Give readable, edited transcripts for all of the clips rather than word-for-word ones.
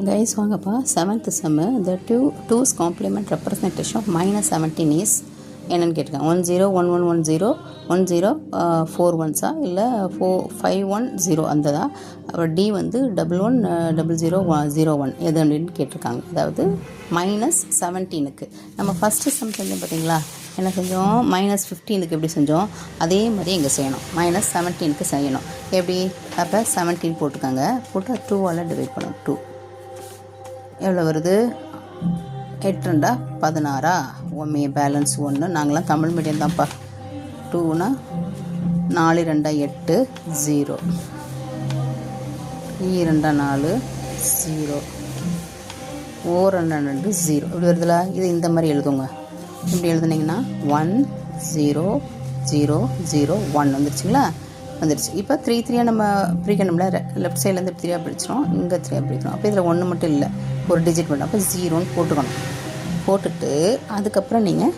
Guys, வாங்கப்பா 7th sum the 2's complement representation of -17 is என்னன்னு கேட்டிருக்காங்க. 101110 1041 இல்லை 4510 அந்ததா. அப்புறம் டி வந்து 110001 எது அப்படின்னு கேட்டிருக்காங்க. அதாவது -17க்கு நம்ம ஃபஸ்ட்டு சம் செஞ்சோம் பார்த்தீங்களா, என்ன செஞ்சோம், -15க்கு எப்படி செஞ்சோம் அதே மாதிரி இங்கே செய்யணும். -17க்கு செய்யணும். எப்படி, அப்போ 17 போட்டுக்காங்க, போட்டு 2ஆல் டிவைட் பண்ணணும். 2 எவ்வளோ வருது, 8 2 16 ஒம்மே பேலன்ஸ் 1. நாங்களாம் தமிழ் மீடியம் தான்ப்பா. 2னா 4 2 8 0 2 4 0 4 2 0 இப்படி வருதுல. இது இந்த மாதிரி எழுதுங்க. இப்படி எழுதுனீங்கன்னா 1 0 0 0 1 வந்துருச்சுங்களா, வந்துடுச்சு. இப்போ 3 3 நம்ம பிரிக்கணும்ல, லெஃப்ட் சைட்லேருந்து 3 பிரிச்சிடும், இங்கே 3 பிரிக்கணும். அப்போ இதில் 1 மட்டும் இல்லை, ஒரு டிஜிட் மட்டும். அப்போ 0ன்னு போட்டுக்கணும். போட்டுட்டு அதுக்கப்புறம் நீங்கள்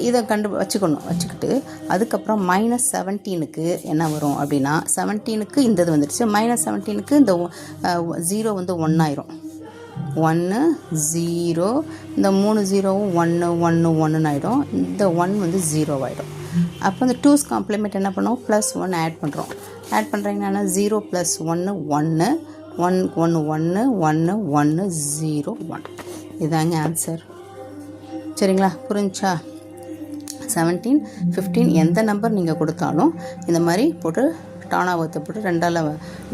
இதை வச்சுக்கிட்டு அதுக்கப்புறம் -17க்கு என்ன வரும் அப்படின்னா, 17க்கு இந்த இது வந்துடுச்சு. -17க்கு இந்த 0 வந்து 1 ஆயிரும். 1 0 இந்த 3 0வும் 1 1 1 ஆகிடும். இந்த 1 வந்து 0 ஆகிடும். அப்போ இந்த 2's காம்ப்ளிமெண்ட் என்ன பண்ணுவோம், +1 ஆட் பண்ணுறோம். ஆட் பண்ணுறீங்கன்னா 0 + 1 1 1 1 1 1 1 0 1. இதாங்க ஆன்சர். சரிங்களா, புரிஞ்சா? 17 15 எந்த நம்பர் நீங்கள் கொடுத்தாலும் இந்த மாதிரி போட்டு டானாவத்தை போட்டு 2ஆல்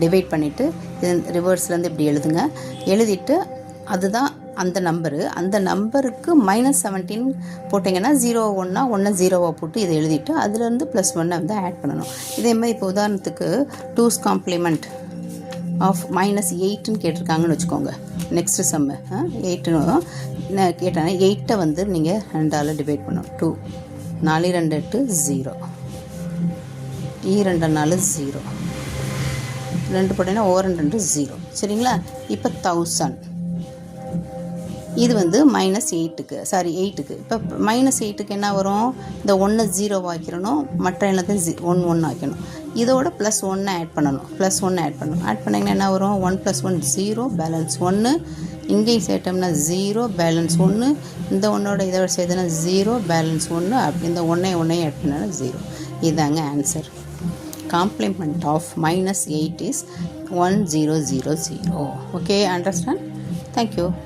டிவைட் பண்ணிவிட்டு இது ரிவர்ஸ்லேருந்து இப்படி எழுதுங்க. எழுதிட்டு அதுதான் அந்த நம்பரு, அந்த நம்பருக்கு -17 போட்டிங்கன்னா 0 1 1 0 போட்டு இதை எழுதிட்டு அதுலேருந்து +1 வந்து ஆட் பண்ணணும். இதே மாதிரி இப்போ உதாரணத்துக்கு 2's காம்ப்ளிமெண்ட் ஆஃப் -8ன்னு கேட்டிருக்காங்கன்னு வச்சுக்கோங்க. நெக்ஸ்ட்டு சம்மு 8ன்னு கேட்டாங்க. 8 வந்து நீங்கள் 2ஆல் டிவைட் பண்ணணும். 2 4 2 8 0 2 4 0 2 போட்டிங்கன்னா 1 2 0. சரிங்களா, இப்போ 1000 இது வந்து -8க்கு, சாரி 8க்கு. இப்போ -8க்கு என்ன வரும், இந்த 1 0 ஆக்கிடணும், மற்ற எல்லாத்தையும் 1 1 ஆக்கணும். இதோட +1 ஆட் பண்ணணும். +1 ஆட் பண்ணணும். ஆட் பண்ணிங்கன்னா என்ன வரும், 1 + 1 0 பேலன்ஸ் 1. இங்கேயும் சேர்த்தோம்னா 0 பேலன்ஸ் 1. இந்த 1ஓட இதோட சேர்த்துனா 0 பேலன்ஸ் 1. அப்படி இந்த 1 ஆட் பண்ணால் 0. இதாங்க answer. Complement of -8 is 1000. Okay, understand? Thank you.